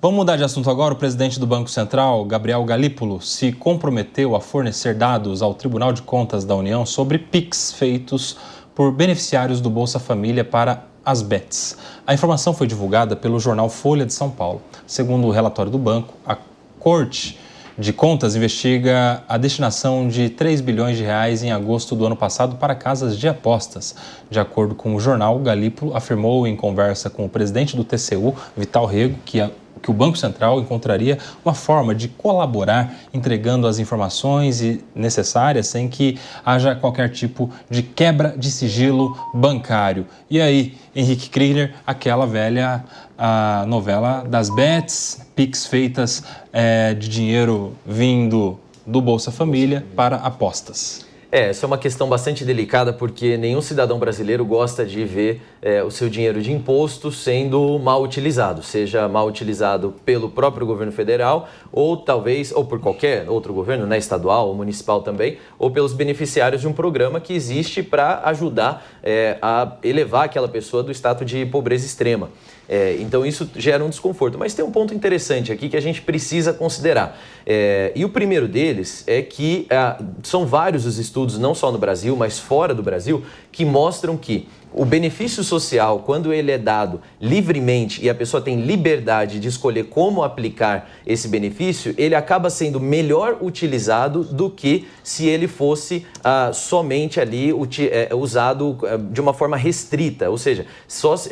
Vamos mudar de assunto agora. O presidente do Banco Central, Gabriel Galípolo, se comprometeu a fornecer dados ao Tribunal de Contas da União sobre PIX feitos por beneficiários do Bolsa Família para as bets. A informação foi divulgada pelo jornal Folha de São Paulo. Segundo o relatório do banco, a Corte de Contas investiga a destinação de 3 bilhões de reais em agosto do ano passado para casas de apostas. De acordo com o jornal, Galípolo afirmou em conversa com o presidente do TCU, Vital Rego, que o Banco Central encontraria uma forma de colaborar, entregando as informações necessárias sem que haja qualquer tipo de quebra de sigilo bancário. E aí, Henrique Kriegner, aquela velha novela das bets, PIX feitas de dinheiro vindo do Bolsa Família para apostas. Essa é uma questão bastante delicada porque nenhum cidadão brasileiro gosta de ver o seu dinheiro de imposto sendo mal utilizado, seja mal utilizado pelo próprio governo federal ou talvez, ou por qualquer outro governo, né, estadual ou municipal também, ou pelos beneficiários de um programa que existe para ajudar a elevar aquela pessoa do status de pobreza extrema. Então isso gera um desconforto. Mas tem um ponto interessante aqui que a gente precisa considerar. E o primeiro deles é que são vários os estudos, não só no Brasil, mas fora do Brasil, que mostram que o benefício social, quando ele é dado livremente e a pessoa tem liberdade de escolher como aplicar esse benefício, ele acaba sendo melhor utilizado do que se ele fosse somente ali usado de uma forma restrita, ou seja,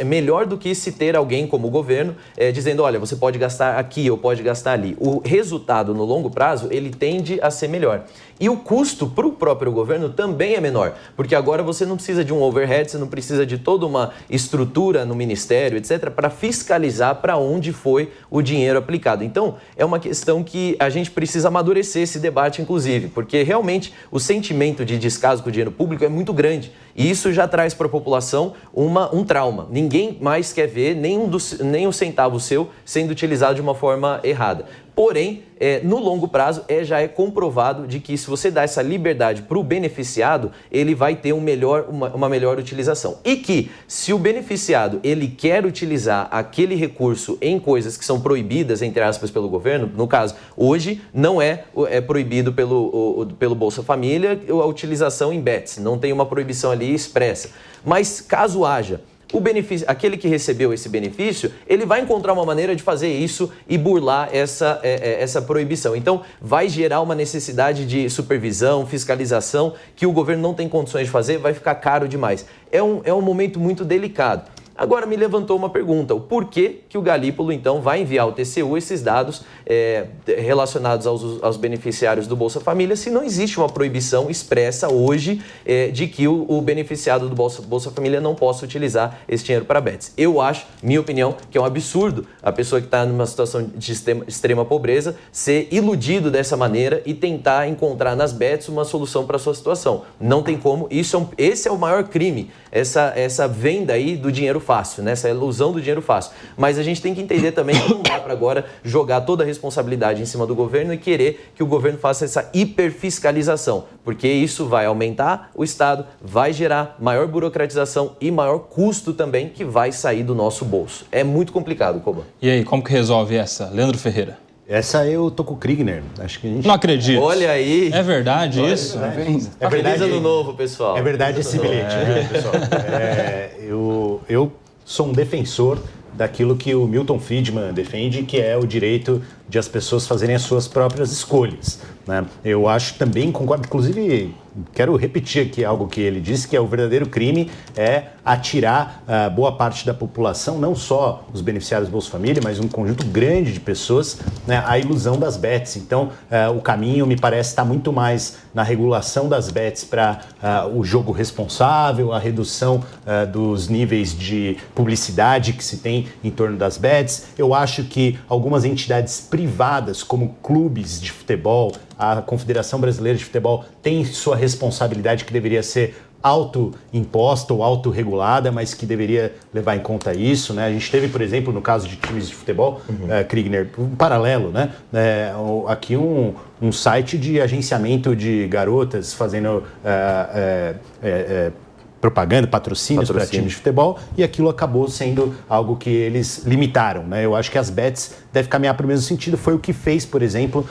melhor do que se ter alguém como o governo dizendo, olha, você pode gastar aqui ou pode gastar ali. O resultado no longo prazo, ele tende a ser melhor. E o custo para o próprio governo também é menor, porque agora você não precisa de um overhead, você não precisa de toda uma estrutura no ministério, etc., para fiscalizar para onde foi o dinheiro aplicado. Então, é uma questão que a gente precisa amadurecer esse debate, inclusive, porque realmente o sentimento de descaso com o dinheiro público é muito grande. E isso já traz para a população um trauma. Ninguém mais quer ver nem um centavo seu sendo utilizado de uma forma errada. Porém, no longo prazo, já é comprovado de que se você dá essa liberdade para o beneficiado, ele vai ter uma melhor utilização. E que se o beneficiado ele quer utilizar aquele recurso em coisas que são proibidas, entre aspas, pelo governo, no caso, hoje não é proibido pelo Bolsa Família a utilização em bets, não tem uma proibição ali expressa. Mas caso haja, aquele que recebeu esse benefício, ele vai encontrar uma maneira de fazer isso e burlar essa proibição. Então, vai gerar uma necessidade de supervisão, fiscalização, que o governo não tem condições de fazer, vai ficar caro demais. É um momento muito delicado. Agora me levantou uma pergunta, o porquê que o Galípolo, então, vai enviar ao TCU esses dados relacionados aos beneficiários do Bolsa Família, se não existe uma proibição expressa hoje de que o beneficiado do Bolsa Família não possa utilizar esse dinheiro para bets. Eu acho, minha opinião, que é um absurdo a pessoa que está numa situação de extrema pobreza ser iludido dessa maneira e tentar encontrar nas bets uma solução para a sua situação. Não tem como, esse é o maior crime, essa venda aí do dinheiro fácil, né? Essa ilusão do dinheiro fácil. Mas a gente tem que entender também que não dá para agora jogar toda a responsabilidade em cima do governo e querer que o governo faça essa hiperfiscalização, porque isso vai aumentar o Estado, vai gerar maior burocratização e maior custo também que vai sair do nosso bolso. É muito complicado, Koba. E aí, como que resolve essa? Leandro Ferreira. Essa eu tô com o Kriegner. Acho que a gente... Não acredito. Olha aí. É verdade isso? É verdade. Feliz ano novo, pessoal. É verdade esse bilhete, viu, pessoal? Eu sou um defensor daquilo que o Milton Friedman defende, que é o direito de as pessoas fazerem as suas próprias escolhas, né? Eu acho também, concordo, inclusive quero repetir aqui algo que ele disse, que é o verdadeiro crime é atirar boa parte da população, não só os beneficiários do Bolsa Família, mas um conjunto grande de pessoas, né, à ilusão das bets. Então, o caminho me parece estar muito mais na regulação das bets para o jogo responsável, a redução dos níveis de publicidade que se tem em torno das bets. Eu acho que algumas entidades privadas, como clubes de futebol, a Confederação Brasileira de Futebol tem sua responsabilidade que deveria ser auto-imposta ou autorregulada, mas que deveria levar em conta isso, né? A gente teve, por exemplo, no caso de times de futebol, Kriegner, um paralelo, né? Aqui um site de agenciamento de garotas fazendo propaganda, patrocínios para times de futebol, e aquilo acabou sendo algo que eles limitaram, né? Eu acho que as bets devem caminhar para o mesmo sentido. Foi o que fez, por exemplo,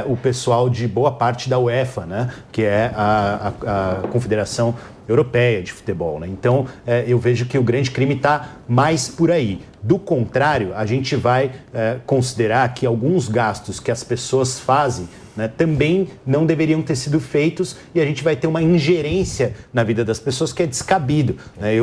o pessoal de boa parte da UEFA, né? Que é a Confederação Europeia de Futebol, né? Então, eu vejo que o grande crime está mais por aí. Do contrário, a gente vai considerar que alguns gastos que as pessoas fazem, né, também não deveriam ter sido feitos, e a gente vai ter uma ingerência na vida das pessoas que é descabido, né?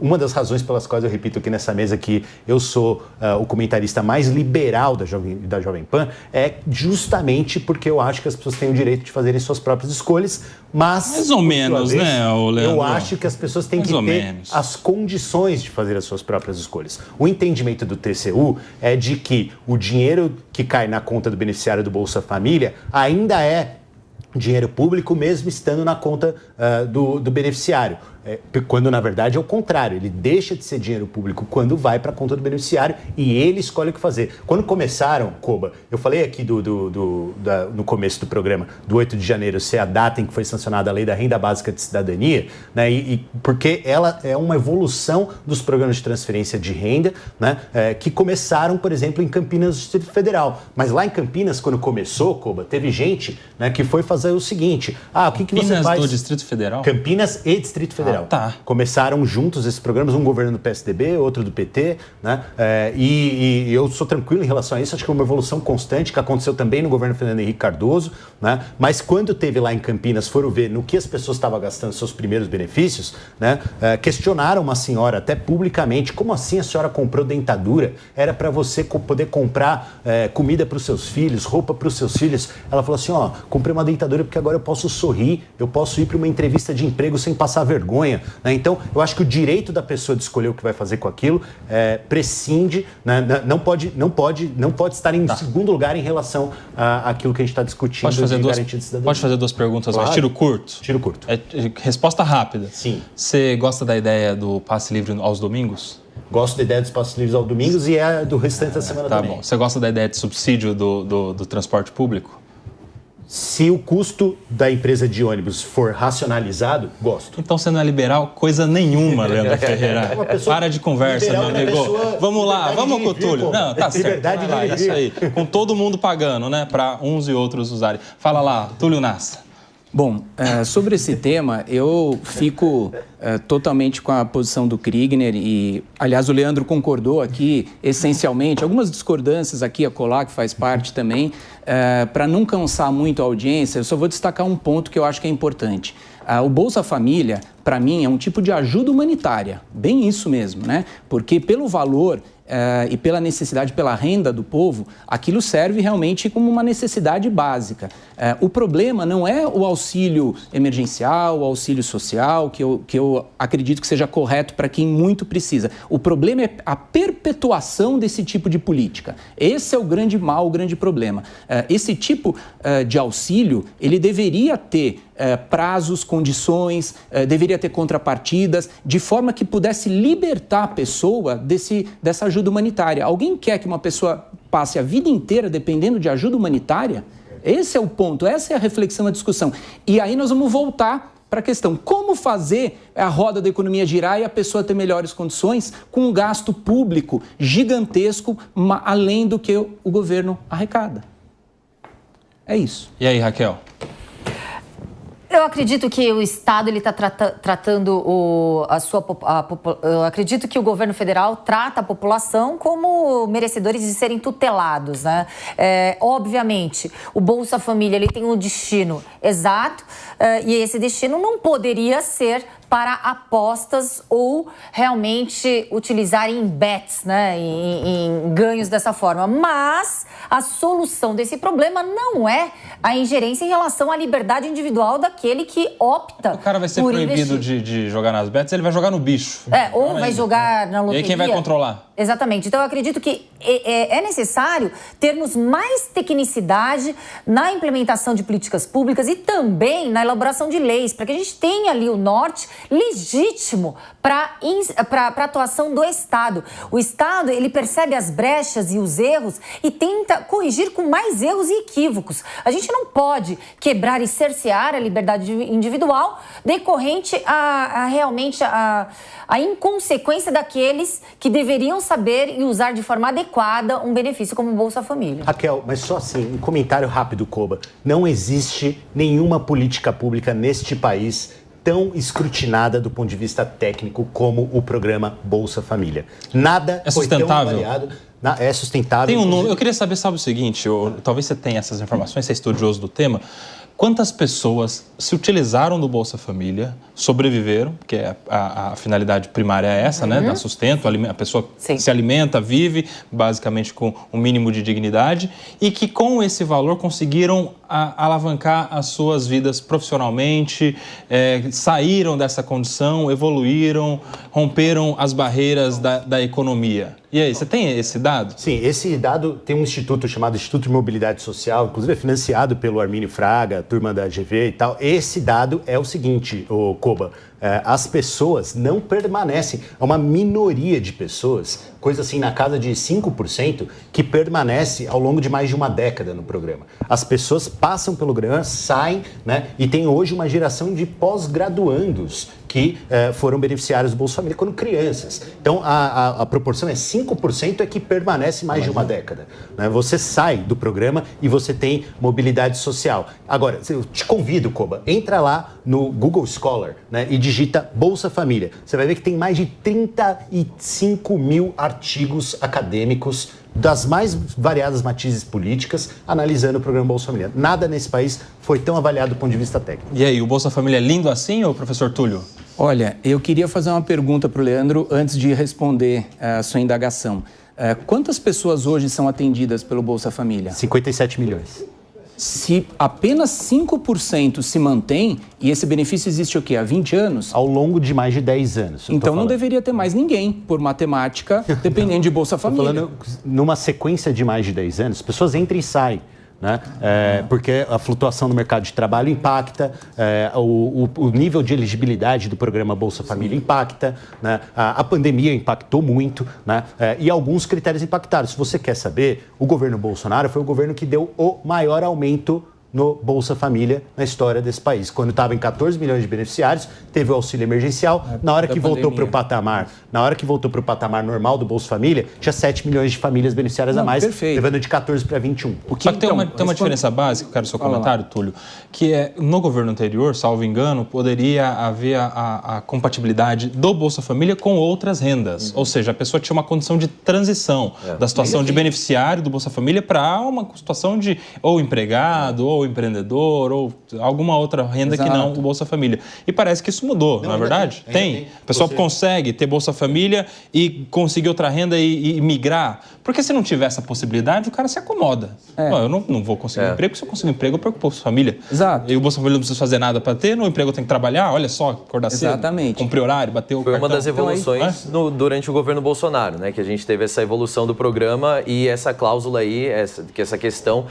Uma das razões pelas quais eu repito aqui nessa mesa que eu sou o comentarista mais liberal da Jovem Pan é justamente porque eu acho que as pessoas têm o direito de fazerem suas próprias escolhas, mas... Mais ou menos, vez, né, Leandro? Eu acho que as pessoas têm que ter as condições de fazer as suas próprias escolhas. O entendimento do TCU é de que o dinheiro que cai na conta do beneficiário do Bolsa Família ainda é dinheiro público, mesmo estando na conta do beneficiário. Quando, na verdade, é o contrário. Ele deixa de ser dinheiro público quando vai para a conta do beneficiário e ele escolhe o que fazer. Quando começaram, Koba, eu falei aqui no começo do programa, do 8 de janeiro, ser a data em que foi sancionada a Lei da Renda Básica de Cidadania, né, porque ela é uma evolução dos programas de transferência de renda, né, que começaram, por exemplo, em Campinas, no Distrito Federal. Mas lá em Campinas, quando começou, Koba, teve gente, né, que foi fazer o seguinte: o que você faz? Do Distrito Federal? Campinas e Distrito Federal. Tá. Começaram juntos esses programas, um governo do PSDB, outro do PT, né? E eu sou tranquilo em relação a isso, acho que é uma evolução constante que aconteceu também no governo Fernando Henrique Cardoso, né? Mas quando teve lá em Campinas, foram ver no que as pessoas estavam gastando seus primeiros benefícios, né? Questionaram uma senhora até publicamente: como assim a senhora comprou dentadura? Era para você poder comprar comida para os seus filhos, roupa para os seus filhos. Ela falou assim: comprei uma dentadura porque agora eu posso sorrir, eu posso ir para uma entrevista de emprego sem passar vergonha. Né? Então, eu acho que o direito da pessoa de escolher o que vai fazer com aquilo prescinde, né? não pode estar em segundo lugar em relação àquilo que a gente está discutindo de garantia de cidadania. Pode fazer duas perguntas, claro. Mas tiro curto? Tiro curto. Resposta rápida. Sim. Você gosta da ideia do passe livre aos domingos? Gosto da ideia dos passos livres aos domingos e do restante da semana também. Tá bom. Você gosta da ideia de subsídio do transporte público? Se o custo da empresa de ônibus for racionalizado, gosto. Então você não é liberal coisa nenhuma, Leandro Ferreira. Para de conversa, meu amigo. Vamos lá, vamos com o Túlio. Não, tá certo. Liberdade de vir. Isso aí. Com todo mundo pagando, né? Para uns e outros usarem. Fala lá, Túlio Nassa. Bom, sobre esse tema, eu fico totalmente com a posição do Kriegner e, aliás, o Leandro concordou aqui, essencialmente, algumas discordâncias aqui a colar, que faz parte também, para não cansar muito a audiência, eu só vou destacar um ponto que eu acho que é importante. O Bolsa Família, para mim, é um tipo de ajuda humanitária, bem isso mesmo, né? Porque pelo valor e pela necessidade, pela renda do povo, aquilo serve realmente como uma necessidade básica. O problema não é o auxílio emergencial, o auxílio social, que eu acredito que seja correto para quem muito precisa. O problema é a perpetuação desse tipo de política. Esse é o grande mal, o grande problema. Esse tipo de auxílio, ele deveria ter prazos, condições, deveria ter contrapartidas, de forma que pudesse libertar a pessoa dessa ajuda humanitária. Alguém quer que uma pessoa passe a vida inteira dependendo de ajuda humanitária? Esse é o ponto, essa é a reflexão, a discussão. E aí nós vamos voltar para a questão: como fazer a roda da economia girar e a pessoa ter melhores condições com um gasto público gigantesco, além do que o governo arrecada? É isso. E aí, Raquel? Eu acredito que o Estado está tratando eu acredito que o governo federal trata a população como merecedores de serem tutelados, né? Obviamente, o Bolsa Família ele tem um destino exato e esse destino não poderia ser para apostas ou realmente utilizar em bets, né, em ganhos dessa forma. Mas a solução desse problema não é a ingerência em relação à liberdade individual daquele que opta. O cara vai ser proibido de jogar nas bets, ele vai jogar no bicho. Ou vai jogar na loteria. E aí quem vai controlar? Exatamente. Então, eu acredito que é necessário termos mais tecnicidade na implementação de políticas públicas e também na elaboração de leis, para que a gente tenha ali o norte legítimo para a atuação do Estado. O Estado, ele percebe as brechas e os erros e tenta corrigir com mais erros e equívocos. A gente não pode quebrar e cercear a liberdade individual decorrente realmente a inconsequência daqueles que deveriam saber e usar de forma adequada um benefício como o Bolsa Família. Raquel, mas só assim, um comentário rápido, Koba. Não existe nenhuma política pública neste país tão escrutinada do ponto de vista técnico como o programa Bolsa Família. Nada é sustentável. Foi tão avaliado. É sustentável. Tem um número. Eu queria saber, sabe o seguinte, talvez você tenha essas informações, você é estudioso do tema. Quantas pessoas se utilizaram do Bolsa Família, sobreviveram, porque a finalidade primária é essa, né? Dá sustento, a pessoa se alimenta, vive, basicamente com um mínimo de dignidade, e que com esse valor conseguiram alavancar as suas vidas profissionalmente, saíram dessa condição, evoluíram, romperam as barreiras da economia. E aí, você tem esse dado? Sim, esse dado tem um instituto chamado Instituto de Mobilidade Social, inclusive é financiado pelo Armínio Fraga, turma da GV e tal. Esse dado é o seguinte, Koba, as pessoas não permanecem, é uma minoria de pessoas, coisa assim na casa de 5%, que permanece ao longo de mais de uma década no programa. As pessoas passam pelo programa, saem, né, e tem hoje uma geração de pós-graduandos que foram beneficiários do Bolsa Família quando crianças. Então, a proporção é 5% é que permanece mais de uma década. Né? Você sai do programa e você tem mobilidade social. Agora, eu te convido, Koba, entra lá no Google Scholar, né, e digita Bolsa Família. Você vai ver que tem mais de 35 mil artigos acadêmicos das mais variadas matizes políticas analisando o programa Bolsa Família. Nada nesse país foi tão avaliado do ponto de vista técnico. E aí, o Bolsa Família é lindo assim, ou professor Túlio? Olha, eu queria fazer uma pergunta para o Leandro antes de responder a sua indagação. Quantas pessoas hoje são atendidas pelo Bolsa Família? 57 milhões. Se apenas 5% se mantém, e esse benefício existe o quê? Há 20 anos? Ao longo de mais de 10 anos. Então não deveria ter mais ninguém, por matemática, dependendo de Bolsa Família. Estou falando numa sequência de mais de 10 anos, as pessoas entram e saem. Né? Porque a flutuação no mercado de trabalho impacta, o nível de elegibilidade do programa Bolsa Família impacta, né? A pandemia impactou muito, né? E alguns critérios impactaram. Se você quer saber, o governo Bolsonaro foi o governo que deu o maior aumento no Bolsa Família na história desse país. Quando estava em 14 milhões de beneficiários, teve o auxílio emergencial. Na hora que voltou para o patamar normal do Bolsa Família, tinha 7 milhões de famílias beneficiárias a mais, levando de 14 para 21. Só que tem uma diferença básica, eu quero o seu comentário, Túlio, que é, no governo anterior, salvo engano, poderia haver a compatibilidade do Bolsa Família com outras rendas. Ou seja, a pessoa tinha uma condição de transição da situação de beneficiário do Bolsa Família para uma situação de ou empregado, ou empreendedor, ou alguma outra renda que não o Bolsa Família. E parece que isso mudou, não é verdade? Tem. A pessoa consegue ter Bolsa Família e conseguir outra renda e migrar. Porque se não tiver essa possibilidade, o cara se acomoda. Eu não vou conseguir um emprego, se eu conseguir um emprego, eu perco o Bolsa Família. Exato. E o Bolsa Família não precisa fazer nada para ter, no emprego eu tenho que trabalhar, olha só, acordar cedo, cumprir horário, bater o cartão. Foi uma das evoluções durante o governo Bolsonaro, né? Que a gente teve essa evolução do programa e essa cláusula aí, essa questão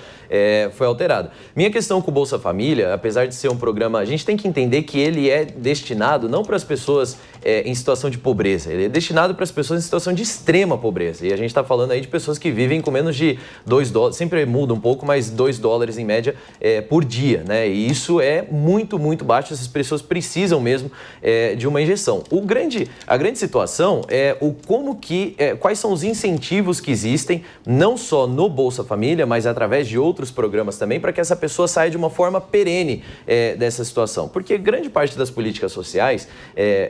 foi alterada. Minha questão com o Bolsa Família, apesar de ser um programa, a gente tem que entender que ele é destinado não para as pessoas em situação de pobreza, ele é destinado para as pessoas em situação de extrema pobreza. E a gente está falando aí de pessoas que vivem com menos de $2, sempre muda um pouco, mas $2 em média por dia, né? E isso é muito, muito baixo, essas pessoas precisam mesmo de uma injeção. A grande situação é quais são os incentivos que existem, não só no Bolsa Família, mas através de outros programas também, para que essa pessoa saia de uma forma perene dessa situação. Porque grande parte das políticas sociais,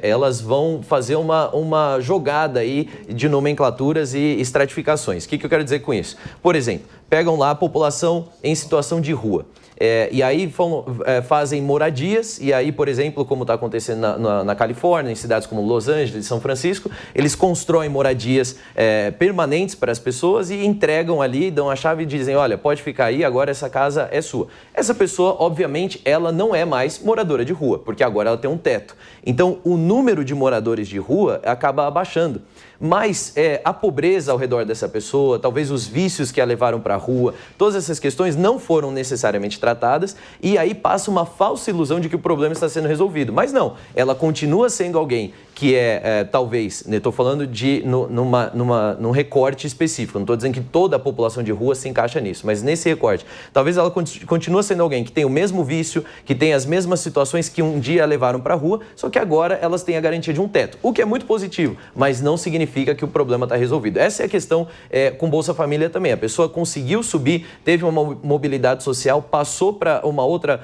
elas vão fazer uma jogada aí de nomenclaturas e estratificações. O que eu quero dizer com isso? Por exemplo, pegam lá a população em situação de rua. E aí fazem moradias, e aí, por exemplo, como está acontecendo na Califórnia, em cidades como Los Angeles e São Francisco, eles constroem moradias permanentes para as pessoas e entregam ali, dão a chave e dizem, olha, pode ficar aí, agora essa casa é sua. pessoa. Essa pessoa, obviamente, ela não é mais moradora de rua, porque agora ela tem um teto. Então, o número de moradores de rua acaba abaixando. Mas a pobreza ao redor dessa pessoa, talvez os vícios que a levaram para a rua, todas essas questões não foram necessariamente tratadas e aí passa uma falsa ilusão de que o problema está sendo resolvido. Mas não, ela continua sendo alguém que talvez, estou falando num recorte específico, não estou dizendo que toda a população de rua se encaixa nisso, mas nesse recorte, talvez ela continue sendo alguém que tem o mesmo vício, que tem as mesmas situações que um dia a levaram para a rua, só que agora elas têm a garantia de um teto, o que é muito positivo, mas não significa que o problema está resolvido. Essa é a questão com Bolsa Família também. A pessoa conseguiu subir, teve uma mobilidade social, passou para uma outra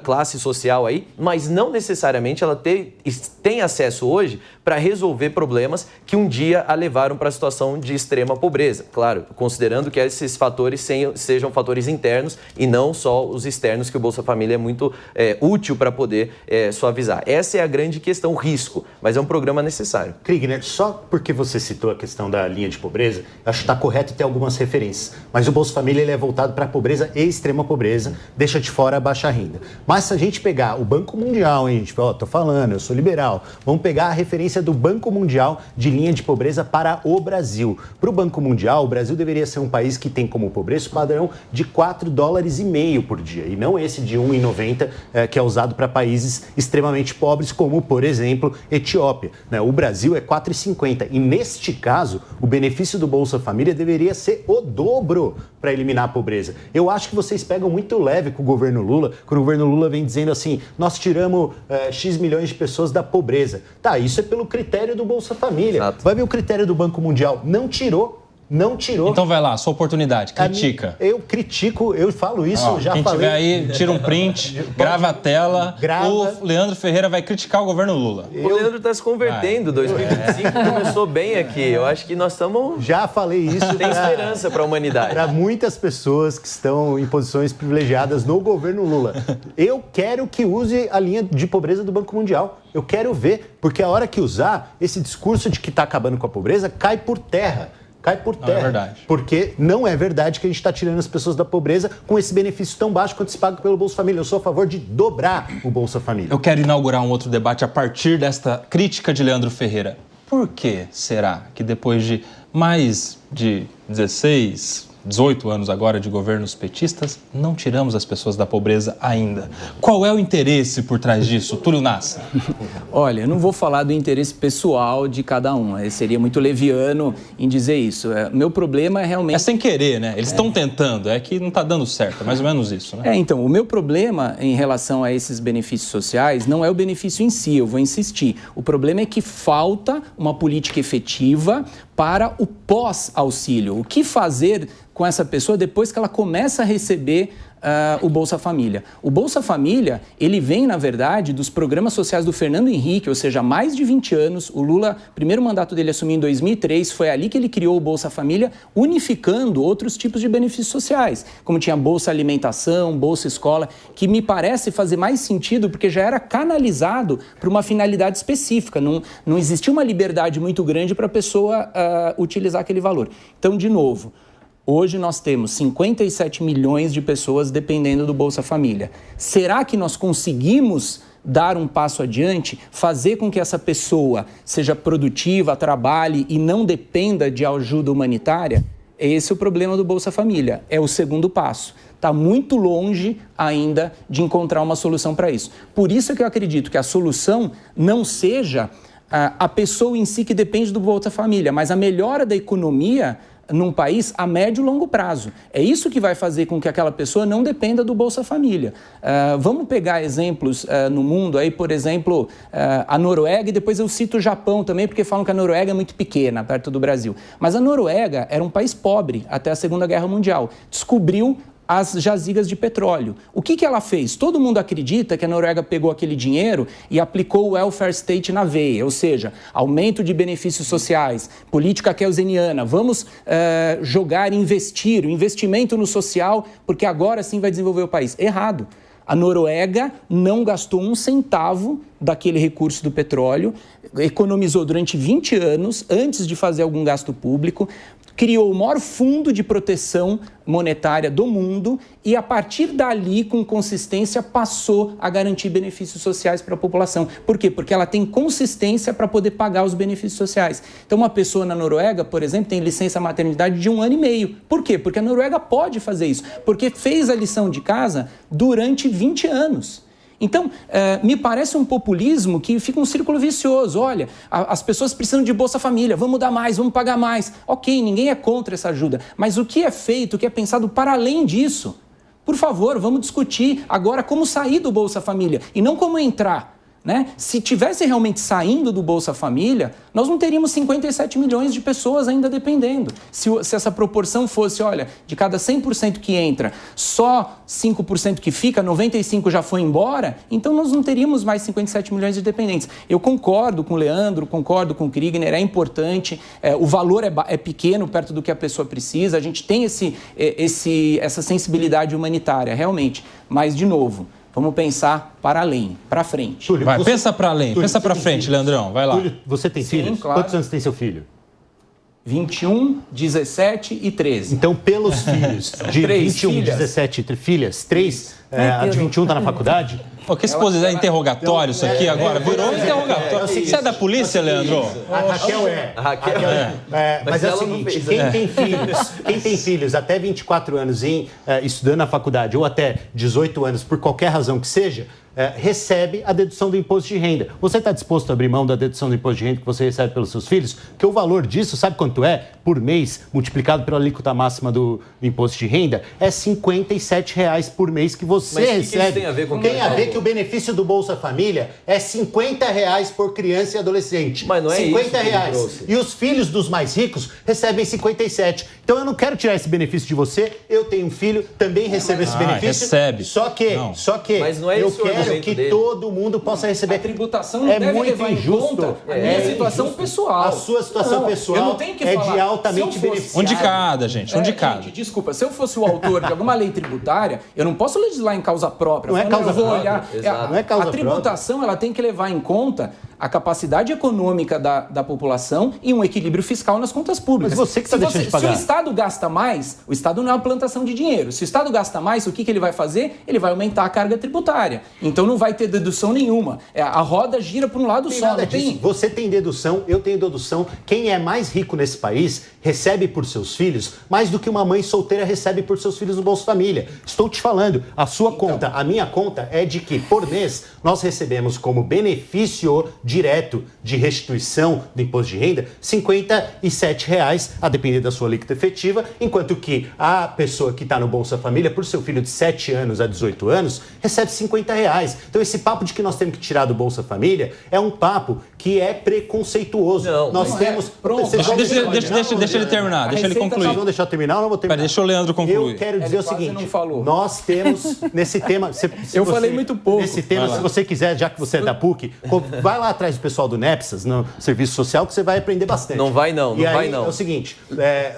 classe social aí, mas não necessariamente ela tem acesso hoje para resolver problemas que um dia a levaram para a situação de extrema pobreza. Claro, considerando que esses fatores sejam fatores internos e não só os externos, que o Bolsa Família é muito útil para poder suavizar. Essa é a grande questão, o risco, mas é um programa necessário. Kriegner, só porque você citou a questão da linha de pobreza, acho que está correto ter algumas referências, mas o Bolsa Família ele é voltado para a pobreza e extrema pobreza, deixa de fora a baixa renda. Mas se a gente pegar o Banco Mundial, hein, gente, tô falando, eu sou liberal, vamos pegar a referência do Banco Mundial de linha de pobreza para o Brasil. Para o Banco Mundial, o Brasil deveria ser um país que tem como pobreza o padrão de $4,50 por dia, e não esse de R$1,90 que é usado para países extremamente pobres, como, por exemplo, Etiópia. O Brasil é R$4,50 e, neste caso, o benefício do Bolsa Família deveria ser o dobro para eliminar a pobreza. Eu acho que vocês pegam muito leve com o governo Lula, quando o governo Lula vem dizendo assim, nós tiramos X milhões de pessoas da pobreza. Tá, isso é pelo critério do Bolsa Família. Exato. Vai ver o critério do Banco Mundial. Não tirou. Então vai lá, sua oportunidade, critica. Eu critico, eu falo isso, já quem falei. Tiver aí, tira um print, grava a tela. O Leandro Ferreira vai criticar o governo Lula. O Leandro está se convertendo, 2025 começou bem aqui. Eu acho que nós estamos... Já falei isso. Tem esperança para a humanidade. Para muitas pessoas que estão em posições privilegiadas no governo Lula. Eu quero que use a linha de pobreza do Banco Mundial. Eu quero ver, porque a hora que usar, esse discurso de que está acabando com a pobreza cai por terra. Cai por terra. Não é verdade. Porque não é verdade que a gente está tirando as pessoas da pobreza com esse benefício tão baixo quanto se paga pelo Bolsa Família. Eu sou a favor de dobrar o Bolsa Família. Eu quero inaugurar um outro debate a partir desta crítica de Leandro Ferreira. Por que será que depois de mais de 18 anos agora de governos petistas, não tiramos as pessoas da pobreza ainda? Qual é o interesse por trás disso, Túlio Nasser? Olha, eu não vou falar do interesse pessoal de cada um, seria muito leviano em dizer isso. Meu problema é realmente... É sem querer, né? Eles estão tentando, é que não está dando certo, é mais ou menos isso, né? Então, o meu problema em relação a esses benefícios sociais não é o benefício em si, eu vou insistir. O problema é que falta uma política efetiva para o pós-auxílio. O que fazer com essa pessoa depois que ela começa a receber o Bolsa Família? O Bolsa Família, ele vem, na verdade, dos programas sociais do Fernando Henrique, ou seja, há mais de 20 anos. O Lula, primeiro mandato dele assumiu em 2003, foi ali que ele criou o Bolsa Família, unificando outros tipos de benefícios sociais, como tinha Bolsa Alimentação, Bolsa Escola, que me parece fazer mais sentido porque já era canalizado para uma finalidade específica, não existia uma liberdade muito grande para a pessoa utilizar aquele valor. Então, de novo, hoje nós temos 57 milhões de pessoas dependendo do Bolsa Família. Será que nós conseguimos dar um passo adiante, fazer com que essa pessoa seja produtiva, trabalhe e não dependa de ajuda humanitária? Esse é o problema do Bolsa Família, é o segundo passo. Está muito longe ainda de encontrar uma solução para isso. Por isso é que eu acredito que a solução não seja a pessoa em si que depende do Bolsa Família, mas a melhora da economia num país a médio e longo prazo. É isso que vai fazer com que aquela pessoa não dependa do Bolsa Família. Vamos pegar exemplos no mundo, aí, por exemplo, a Noruega, e depois eu cito o Japão também, porque falam que a Noruega é muito pequena, perto do Brasil. Mas a Noruega era um país pobre até a Segunda Guerra Mundial. Descobriu as jazigas de petróleo. O que ela fez? Todo mundo acredita que a Noruega pegou aquele dinheiro e aplicou o welfare state na veia, ou seja, aumento de benefícios sociais, política keynesiana, vamos investir, o investimento no social, porque agora sim vai desenvolver o país. Errado. A Noruega não gastou um centavo daquele recurso do petróleo, economizou durante 20 anos antes de fazer algum gasto público, criou o maior fundo de proteção monetária do mundo e, a partir dali, com consistência, passou a garantir benefícios sociais para a população. Por quê? Porque ela tem consistência para poder pagar os benefícios sociais. Então, uma pessoa na Noruega, por exemplo, tem licença maternidade de 1 ano e meio. Por quê? Porque a Noruega pode fazer isso, porque fez a lição de casa durante 20 anos. Então, me parece um populismo que fica um círculo vicioso. Olha, as pessoas precisam de Bolsa Família, vamos dar mais, vamos pagar mais. Ok, ninguém é contra essa ajuda, mas o que é feito, o que é pensado para além disso? Por favor, vamos discutir agora como sair do Bolsa Família e não como entrar. Né? Se tivesse realmente saindo do Bolsa Família, nós não teríamos 57 milhões de pessoas ainda dependendo. Se essa proporção fosse, olha, de cada 100% que entra, só 5% que fica, 95% já foi embora, então nós não teríamos mais 57 milhões de dependentes. Eu concordo com o Leandro, concordo com o Kriegner, é importante, o valor é pequeno perto do que a pessoa precisa, a gente tem essa sensibilidade humanitária, realmente, mas, de novo, vamos pensar para além, para frente. Túlio, pensa para além, Túlio, pensa para frente, filhos? Leandrão, vai lá. Túlio, você tem filhos? Claro. Quantos anos tem seu filho? 21, 17 e 13. Então, pelos filhos de 21, filhas. 17 filhas, 3, a de 21 está na faculdade? Pô, que exposição, é interrogatório isso aqui agora? Virou interrogatório. Você é da polícia, Leandro? A Raquel é. A Raquel é. Mas é o seguinte, quem tem filhos até 24 anos estudando na faculdade ou até 18 anos, por qualquer razão que seja, recebe a dedução do imposto de renda. Você está disposto a abrir mão da dedução do imposto de renda que você recebe pelos seus filhos? Porque o valor disso, sabe quanto é? Por mês, multiplicado pela alíquota máxima do imposto de renda, é R$ 57 por mês que você recebe. Mas tem a ver com Tem a ver que o benefício do Bolsa Família é R$ 50 por criança e adolescente. Mas não é R$50. Isso e os filhos dos mais ricos recebem 57. Então eu não quero tirar esse benefício de você. Eu tenho um filho, também recebo esse benefício. Recebe. Só que mas não é eu quero que todo mundo possa receber. A tributação não deve muito levar injusto. em conta a minha situação pessoal. A sua situação pessoal eu não tenho que falar. de altamente beneficiária. Um de cada, gente. Um de cada. Gente, desculpa, se eu fosse o autor de alguma lei tributária, eu não posso legislar em causa própria. Não é causa própria. Não é causa própria. A tributação ela tem que levar em conta a capacidade econômica da população e um equilíbrio fiscal nas contas públicas. Mas você que está deixando de pagar. Se o Estado gasta mais, o Estado não é uma plantação de dinheiro. Se o Estado gasta mais, o que ele vai fazer? Ele vai aumentar a carga tributária. Então não vai ter dedução nenhuma. A roda gira para um lado só. Não tem... Você tem dedução, eu tenho dedução. Quem é mais rico nesse país recebe por seus filhos mais do que uma mãe solteira recebe por seus filhos no Bolsa Família. Estou te falando, a sua conta, a minha conta é de que por mês nós recebemos como benefício direto de restituição do imposto de renda, R$ 57, a depender da sua alíquota efetiva, enquanto que a pessoa que está no Bolsa Família, por seu filho de 7 anos a 18 anos, recebe R$ 50. Então esse papo de que nós temos que tirar do Bolsa Família é um papo que é preconceituoso. Nós temos... Pronto. Deixa ele terminar, deixa ele concluir. Vocês vão deixar eu terminar ou não vou terminar? Deixa o Leandro concluir. Eu quero dizer o seguinte, nós temos nesse tema... falei muito pouco. Nesse tema, se você quiser, já que você é da PUC, vai lá atrás do pessoal do NEPSAS, no Serviço Social, que você vai aprender bastante. Não vai não, não vai não. É o seguinte...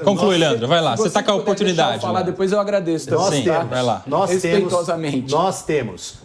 Conclui, Leandro, vai lá. Você está com a oportunidade. Falar, depois eu agradeço também. Vai lá. Respeitosamente. Nós temos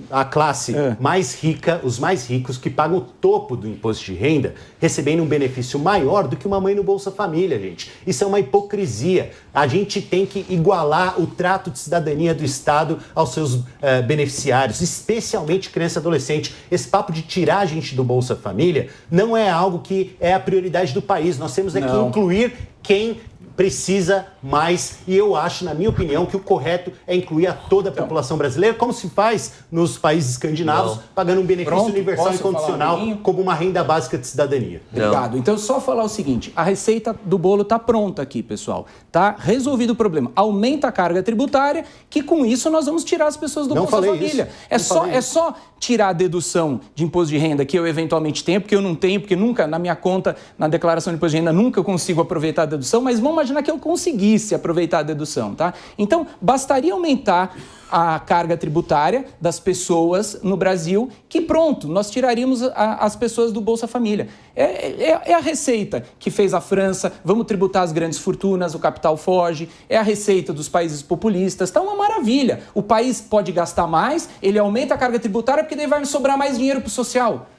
a classe mais rica, os mais ricos, que pagam o topo do imposto de renda, recebendo um benefício maior do que uma mãe no Bolsa Família, gente. Isso é uma hipocrisia. A gente tem que igualar o trato de cidadania do Estado aos seus beneficiários, especialmente criança e adolescente. Esse papo de tirar a gente do Bolsa Família não é algo que é a prioridade do país. Nós temos que incluir quem precisa mais, e eu acho, na minha opinião, que o correto é incluir a toda a população brasileira, como se faz nos países escandinavos, pagando um benefício universal e condicional como uma renda básica de cidadania. Obrigado. Então, só falar o seguinte, a receita do bolo está pronta aqui, pessoal. Está resolvido o problema. Aumenta a carga tributária, que com isso nós vamos tirar as pessoas do Bolsa Família. É só tirar a dedução de imposto de renda que eu eventualmente tenho, porque eu não tenho, porque nunca, na minha conta, na declaração de imposto de renda, nunca consigo aproveitar a dedução, mas vamos imaginar que eu conseguisse aproveitar a dedução, tá? Então, bastaria aumentar a carga tributária das pessoas no Brasil, que pronto, nós tiraríamos as pessoas do Bolsa Família. É a receita que fez a França, vamos tributar as grandes fortunas, o capital foge, é a receita dos países populistas, está uma maravilha. O país pode gastar mais, ele aumenta a carga tributária porque daí vai sobrar mais dinheiro para o social.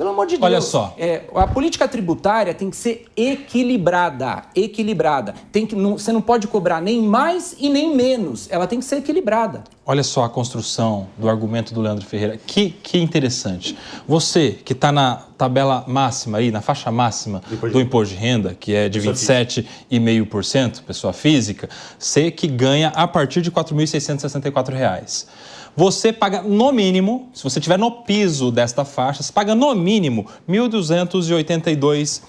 Pelo amor de Deus. Olha só. A política tributária tem que ser equilibrada. Você não pode cobrar nem mais e nem menos. Ela tem que ser equilibrada. Olha só a construção do argumento do Leandro Ferreira. Que interessante. Você que está na tabela máxima aí, na faixa máxima do imposto de renda, que é de 27,5%, pessoa física, você que ganha a partir de R$ 4.664. Você paga no mínimo, se você estiver no piso desta faixa, você paga no mínimo R$ 1.282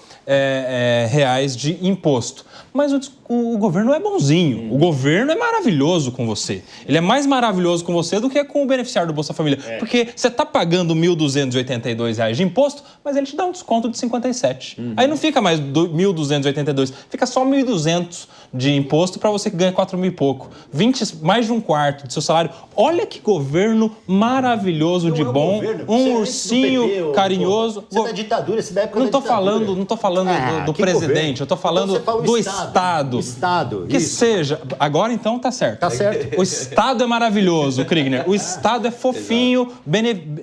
reais de imposto. Mas o governo é bonzinho, o governo é maravilhoso com você. Ele é mais maravilhoso com você do que com o beneficiário do Bolsa Família. Porque você está pagando R$ 1.282 de imposto, mas ele te dá um desconto de 57. Aí não fica mais R$ 1.282, fica só R$ 1.200 de imposto para você que ganha 4 mil e pouco. Mais de um quarto do seu salário. Olha que governo maravilhoso de bom, um ursinho carinhoso. Você é da ditadura, você é da época Não estou falando do presidente, eu estou falando do Estado. O Estado. Que seja. Agora então tá certo. Tá certo. O Estado é maravilhoso, Kriegner. O Estado é fofinho,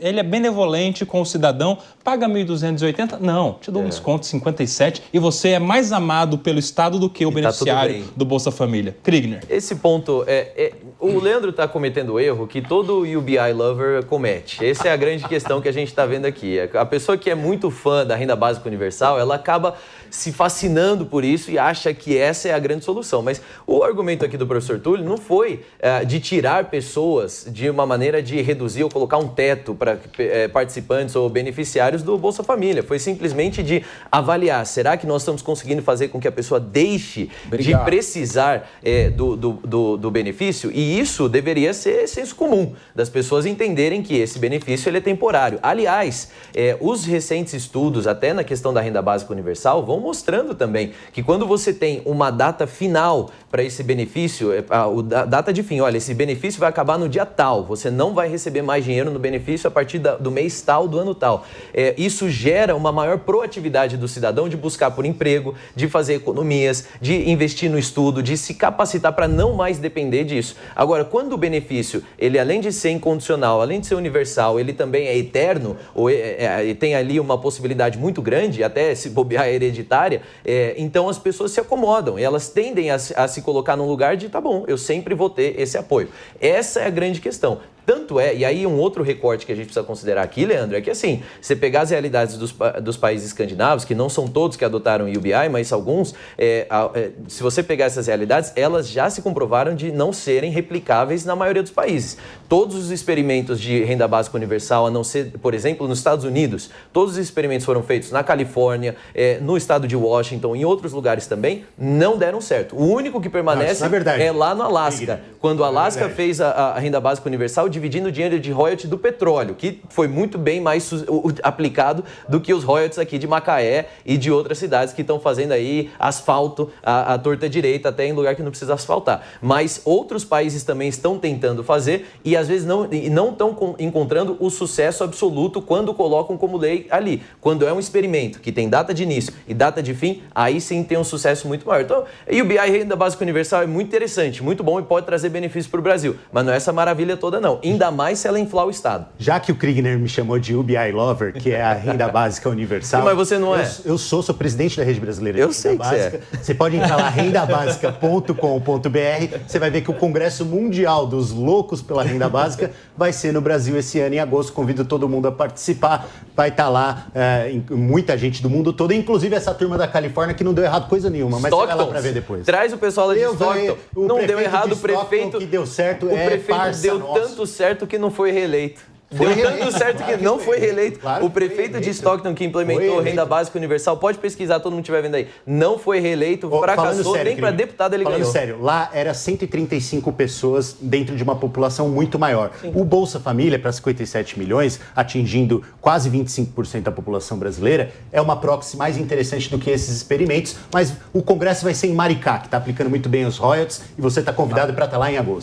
ele é benevolente com o cidadão. Paga 1.280? Não, te dou um desconto de 57 e você é mais amado pelo Estado do que o beneficiário do Bolsa Família. Kriegner. Esse ponto, o Leandro está cometendo o erro que todo UBI lover comete. Essa é a grande questão que a gente está vendo aqui. A pessoa que é muito fã da renda básica universal, ela acaba se fascinando por isso e acha que essa é a grande solução. Mas o argumento aqui do professor Túlio não foi de tirar pessoas de uma maneira de reduzir ou colocar um teto para participantes ou beneficiários do Bolsa Família. Foi simplesmente de avaliar, será que nós estamos conseguindo fazer com que a pessoa deixe de precisar do benefício? E isso deveria ser senso comum, das pessoas entenderem que esse benefício ele é temporário. Aliás, os recentes estudos, até na questão da renda básica universal, vão mostrando também que quando você tem uma data final para esse benefício, data de fim, olha, esse benefício vai acabar no dia tal, você não vai receber mais dinheiro no benefício a partir do mês tal, do ano tal. Isso gera uma maior proatividade do cidadão de buscar por emprego, de fazer economias, de investir no estudo, de se capacitar para não mais depender disso. Agora, quando o benefício, ele além de ser incondicional, além de ser universal, ele também é eterno, ou tem ali uma possibilidade muito grande, até se bobear hereditária, então as pessoas se acomodam, elas tendem a se colocar num lugar de, tá bom, eu sempre vou ter esse apoio. Essa é a grande questão. Tanto e aí um outro recorte que a gente precisa considerar aqui, Leandro, é que assim, você pegar as realidades dos países escandinavos, que não são todos que adotaram o UBI, mas alguns, se você pegar essas realidades, elas já se comprovaram de não serem replicáveis na maioria dos países. Todos os experimentos de renda básica universal, a não ser, por exemplo, nos Estados Unidos, todos os experimentos foram feitos na Califórnia, no estado de Washington, em outros lugares também, não deram certo. O único que permanece é lá no Alasca. Quando o Alasca fez a renda básica universal, dividindo o dinheiro de royalty do petróleo, que foi muito bem mais aplicado do que os royalties aqui de Macaé e de outras cidades que estão fazendo aí asfalto à torta direita, até em lugar que não precisa asfaltar. Mas outros países também estão tentando fazer e às vezes não estão encontrando o sucesso absoluto quando colocam como lei ali. Quando é um experimento que tem data de início e data de fim, aí sim tem um sucesso muito maior. Então, a UBI, Renda Básica Universal, é muito interessante, muito bom e pode trazer benefícios para o Brasil, mas não é essa maravilha toda não. Ainda mais se ela inflar o Estado. Já que o Kriegner me chamou de UBI Lover, que é a renda básica universal... Mas você não é. Eu sou presidente da Rede Brasileira de Renda Básica. Eu sei que você pode entrar lá, rendabásica.com.br, você vai ver que o Congresso Mundial dos Loucos pela Renda Básica vai ser no Brasil esse ano, em agosto. Convido todo mundo a participar. Vai estar lá muita gente do mundo todo, inclusive essa turma da Califórnia que não deu errado coisa nenhuma, mas você vai lá para ver depois. Traz o pessoal lá de Stockton. Não deu errado, o prefeito... que deu certo, o prefeito deu tanto certo que não foi reeleito. Deu tanto certo que não foi reeleito. O prefeito de Stockton, que implementou renda básica universal, pode pesquisar, todo mundo estiver vendo aí, não foi reeleito, fracassou, nem para deputado ele ganhou. Falando sério, lá era 135 pessoas dentro de uma população muito maior. Sim. O Bolsa Família, para 57 milhões, atingindo quase 25% da população brasileira, é uma proxy mais interessante do que esses experimentos, mas o Congresso vai ser em Maricá, que está aplicando muito bem os royalties, e você está convidado para estar lá em agosto.